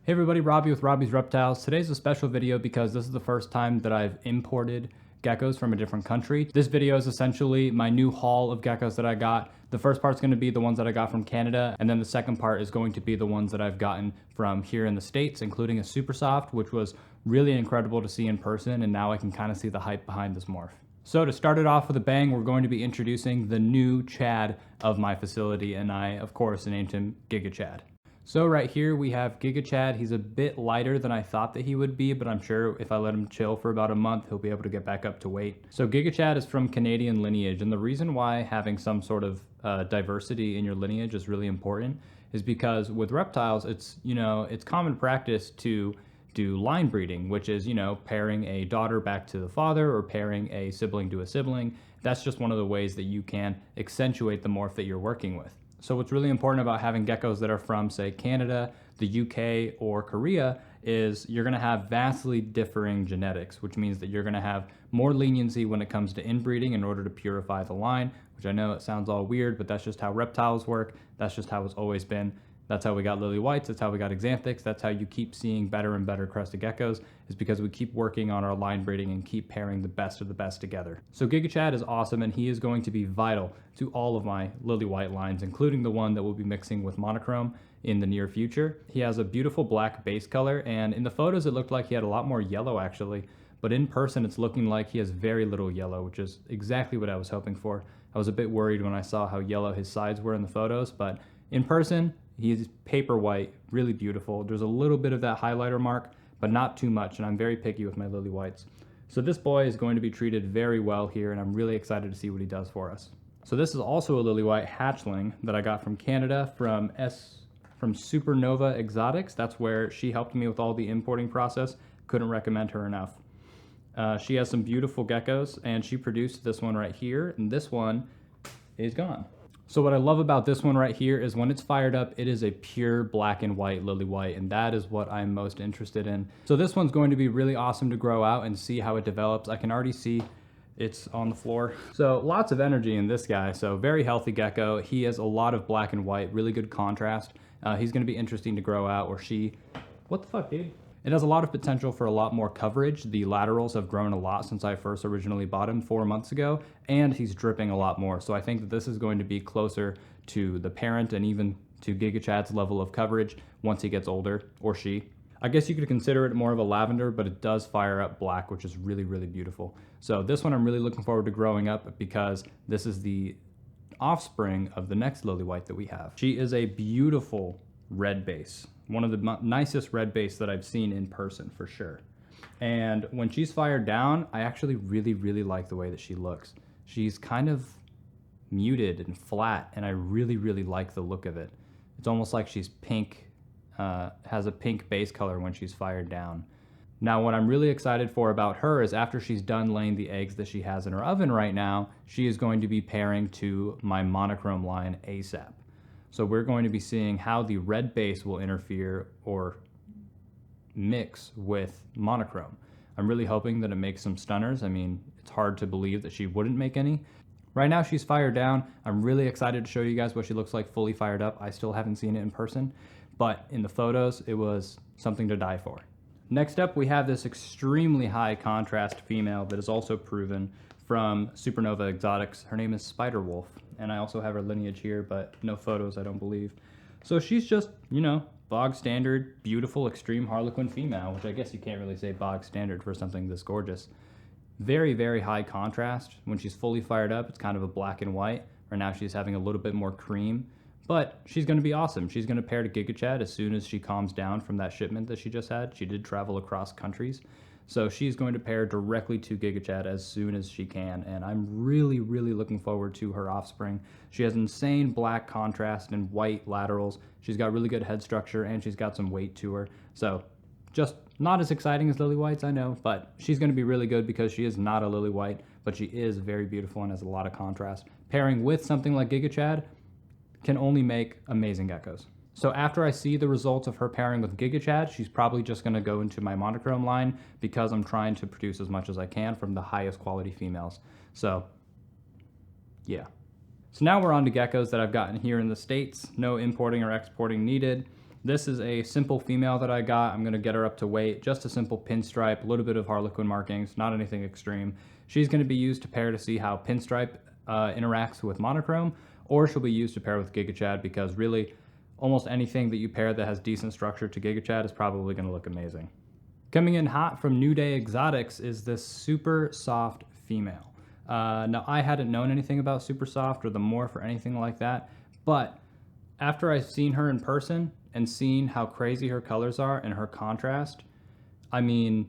Hey everybody, Robbie with Robbie's Reptiles. Today's a special video because this is the first time that I've imported geckos from a different country. This video is essentially my new haul of geckos that I got. The first part's going to be the ones that I got from Canada, and then the second part is going to be the ones that I've gotten from here in the States, including a Super Soft, which was really incredible to see in person, and now I can kind of see the hype behind this morph. So to start it off with a bang, we're going to be introducing the new Chad of my facility, and I, of course, named him Giga Chad. So right here we have Giga Chad. He's a bit lighter than I thought that he would be, but I'm sure if I let him chill for about a month, he'll be able to get back up to weight. So Giga Chad is from Canadian lineage, and the reason why having some sort of diversity in your lineage is really important is because with reptiles, it's common practice to do line breeding, which is, pairing a daughter back to the father or pairing a sibling to a sibling. That's just one of the ways that you can accentuate the morph that you're working with. So what's really important about having geckos that are from, say, Canada, the UK, or Korea is you're going to have vastly differing genetics, which means that you're going to have more leniency when it comes to inbreeding in order to purify the line, which I know it sounds all weird, but that's just how reptiles work. That's just how it's always been. That's how we got lily whites. That's how we got xanthics. That's how you keep seeing better and better crested geckos, is because we keep working on our line breeding and keep pairing the best of the best together. So Giga Chad is awesome, and he is going to be vital to all of my lily white lines, including the one that we'll be mixing with monochrome in the near future. He has a beautiful black base color, and in the photos it looked like he had a lot more yellow actually, but in person it's looking like he has very little yellow, which is exactly what I was hoping for. I was a bit worried when I saw how yellow his sides were in the photos, but in person, he's paper white, really beautiful. There's a little bit of that highlighter mark, but not too much, and I'm very picky with my lily whites. So this boy is going to be treated very well here, and I'm really excited to see what he does for us. So this is also a lily white hatchling that I got from Canada from Supernova Exotics. That's where she helped me with all the importing process. Couldn't recommend her enough. She has some beautiful geckos, and she produced this one right here, and this one is gone. So what I love about this one right here is when it's fired up, it is a pure black and white lily white, and that is what I'm most interested in. So this one's going to be really awesome to grow out and see how it develops. I can already see it's on the floor. So lots of energy in this guy. So very healthy gecko. He has a lot of black and white, really good contrast. He's going to be interesting to grow out, or she. What the fuck, dude? It has a lot of potential for a lot more coverage. The laterals have grown a lot since I first originally bought him 4 months ago, and he's dripping a lot more. So I think that this is going to be closer to the parent and even to Giga Chad's level of coverage once he gets older, or she. I guess you could consider it more of a lavender, but it does fire up black, which is really, really beautiful. So this one I'm really looking forward to growing up because this is the offspring of the next lily white that we have. She is a beautiful red base. One of the nicest red base that I've seen in person for sure. And when she's fired down, I actually really, really like the way that she looks. She's kind of muted and flat, and I really, really like the look of it. It's almost like she's pink, has a pink base color when she's fired down. Now, what I'm really excited for about her is after she's done laying the eggs that she has in her oven right now, she is going to be pairing to my monochrome line ASAP. So we're going to be seeing how the red base will interfere or mix with monochrome. I'm really hoping that it makes some stunners. I mean, it's hard to believe that she wouldn't make any. Right now she's fired down. I'm really excited to show you guys what she looks like fully fired up. I still haven't seen it in person, but in the photos, it was something to die for. Next up, we have this extremely high contrast female that is also proven from Supernova Exotics. Her name is Spider Wolf, and I also have her lineage here, but no photos, I don't believe. So she's just, bog standard, beautiful, extreme Harlequin female, which I guess you can't really say bog standard for something this gorgeous. Very, very high contrast. When she's fully fired up, it's kind of a black and white. Right now she's having a little bit more cream, but she's going to be awesome. She's going to pair to Giga Chad as soon as she calms down from that shipment that she just had. She did travel across countries. So she's going to pair directly to Giga Chad as soon as she can, and I'm really, really looking forward to her offspring. She has insane black contrast and white laterals. She's got really good head structure, and she's got some weight to her. So just not as exciting as lily whites, I know, but she's going to be really good because she is not a lily white, but she is very beautiful and has a lot of contrast. Pairing with something like Giga Chad can only make amazing geckos. So after I see the results of her pairing with Giga Chad, she's probably just going to go into my monochrome line because I'm trying to produce as much as I can from the highest quality females. So, yeah. So now we're on to geckos that I've gotten here in the States. No importing or exporting needed. This is a simple female that I got. I'm gonna get her up to weight, just a simple pinstripe, a little bit of Harlequin markings, not anything extreme. She's gonna be used to pair to see how pinstripe interacts with monochrome, or she'll be used to pair with Giga Chad, because really almost anything that you pair that has decent structure to Giga Chad is probably gonna look amazing. Coming in hot from New Day Exotics is this super soft female. Now, I hadn't known anything about super soft or the morph or anything like that, but after I've seen her in person and seen how crazy her colors are and her contrast, I mean,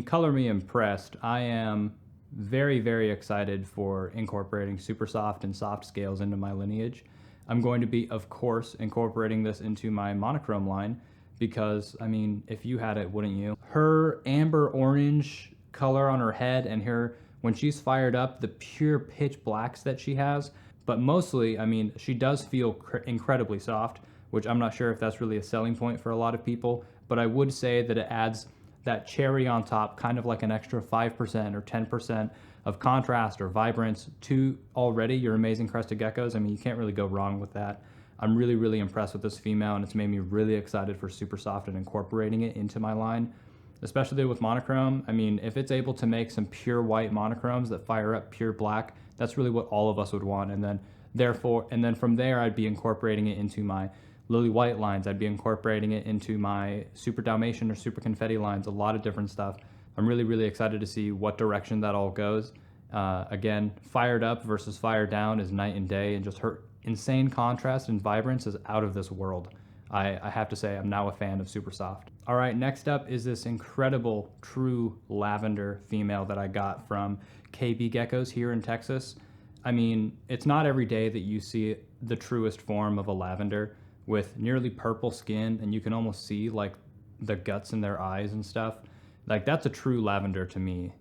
color me impressed. I am very, very excited for incorporating super soft and soft scales into my lineage. I'm going to be, of course, incorporating this into my monochrome line because, I mean, if you had it, wouldn't you? Her amber orange color on her head and her, when she's fired up, the pure pitch blacks that she has, but mostly, I mean, she does feel incredibly soft, which I'm not sure if that's really a selling point for a lot of people, but I would say that it adds that cherry on top, kind of like an extra 5% or 10% of contrast or vibrance to already your amazing Crested Geckos. I mean, you can't really go wrong with that. I'm really, really impressed with this female, and it's made me really excited for super soft and incorporating it into my line, especially with monochrome. I mean, if it's able to make some pure white monochromes that fire up pure black, that's really what all of us would want. And then from there, I'd be incorporating it into my Lily White lines. I'd be incorporating it into my Super Dalmatian or Super Confetti lines, a lot of different stuff. I'm really, really excited to see what direction that all goes. Again, fired up versus fired down is night and day, and just her insane contrast and vibrance is out of this world. I have to say, I'm now a fan of super soft. All right, next up is this incredible true lavender female that I got from KB Geckos here in Texas. I mean, it's not every day that you see the truest form of a lavender with nearly purple skin, and you can almost see like the guts in their eyes and stuff. Like, that's a true lavender to me.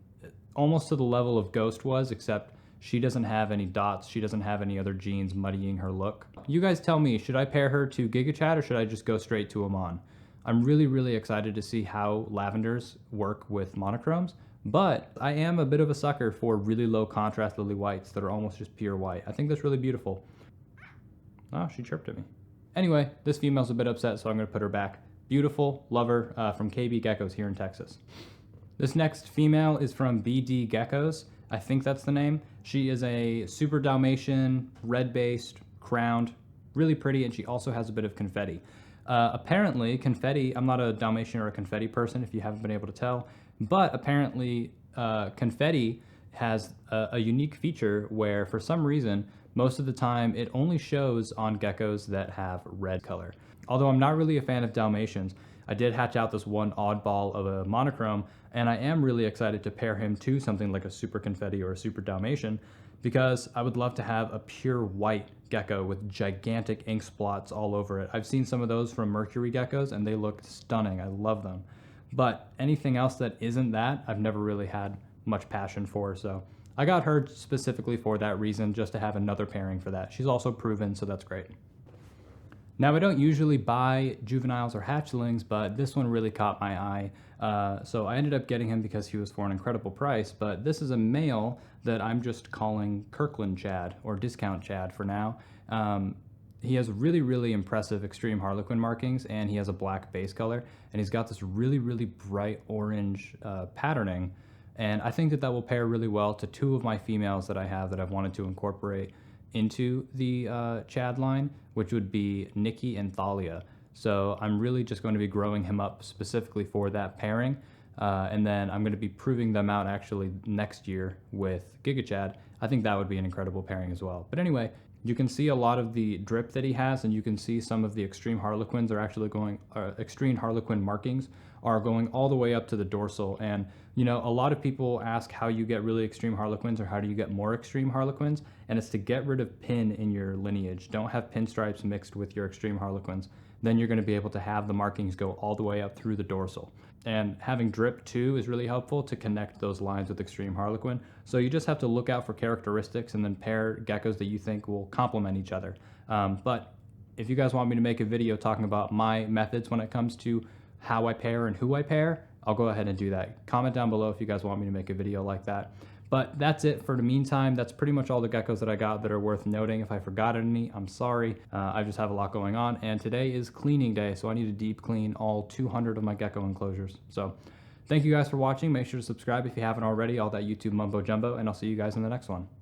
Almost to the level of Ghost was, except she doesn't have any dots. She doesn't have any other genes muddying her look. You guys tell me, should I pair her to Giga Chad or should I just go straight to Amon? I'm really, really excited to see how lavenders work with monochromes, but I am a bit of a sucker for really low contrast lily whites that are almost just pure white. I think that's really beautiful. Oh, she chirped at me. Anyway, this female's a bit upset, so I'm gonna put her back. Beautiful, love her, from KB Geckos here in Texas. This next female is from BD Geckos. I think that's the name. She is a Super Dalmatian, red-based, crowned, really pretty, and she also has a bit of confetti. Apparently, confetti, I'm not a Dalmatian or a confetti person, if you haven't been able to tell, but apparently confetti has a unique feature where, for some reason, most of the time it only shows on geckos that have red color. Although I'm not really a fan of Dalmatians, I did hatch out this one oddball of a monochrome, and I am really excited to pair him to something like a Super Confetti or a Super Dalmatian, because I would love to have a pure white gecko with gigantic ink splots all over it. I've seen some of those from Mercury geckos, and they look stunning. I love them. But anything else that isn't that, I've never really had much passion for, so I got her specifically for that reason, just to have another pairing for that. She's also proven, so that's great. Now, I don't usually buy juveniles or hatchlings, but this one really caught my eye. So I ended up getting him because he was for an incredible price, but this is a male that I'm just calling Kirkland Chad, or Discount Chad for now. He has really, really impressive extreme Harlequin markings, and he has a black base color, and he's got this really, really bright orange patterning, and I think that that will pair really well to two of my females that I have that I've wanted to incorporate into the Chad line, which would be Nikki and Thalia. So I'm really just going to be growing him up specifically for that pairing, and then I'm going to be proving them out actually next year with Giga Chad. I think that would be an incredible pairing as well. But anyway, you can see a lot of the drip that he has, and you can see some of the extreme Harlequins are actually going, extreme Harlequin markings are going all the way up to the dorsal. And you know, a lot of people ask how you get really extreme Harlequins or how do you get more extreme Harlequins, and it's to get rid of pin in your lineage. Don't have pinstripes mixed with your extreme Harlequins. Then you're going to be able to have the markings go all the way up through the dorsal. And having drip too is really helpful to connect those lines with extreme Harlequin. So you just have to look out for characteristics and then pair geckos that you think will complement each other. But if you guys want me to make a video talking about my methods when it comes to how I pair and who I pair, I'll go ahead and do that. Comment down below if you guys want me to make a video like that. But that's it for the meantime. That's pretty much all the geckos that I got that are worth noting. If I forgot any, I'm sorry. I just have a lot going on, and today is cleaning day, so I need to deep clean all 200 of my gecko enclosures. So thank you guys for watching. Make sure to subscribe if you haven't already, all that YouTube mumbo jumbo, and I'll see you guys in the next one.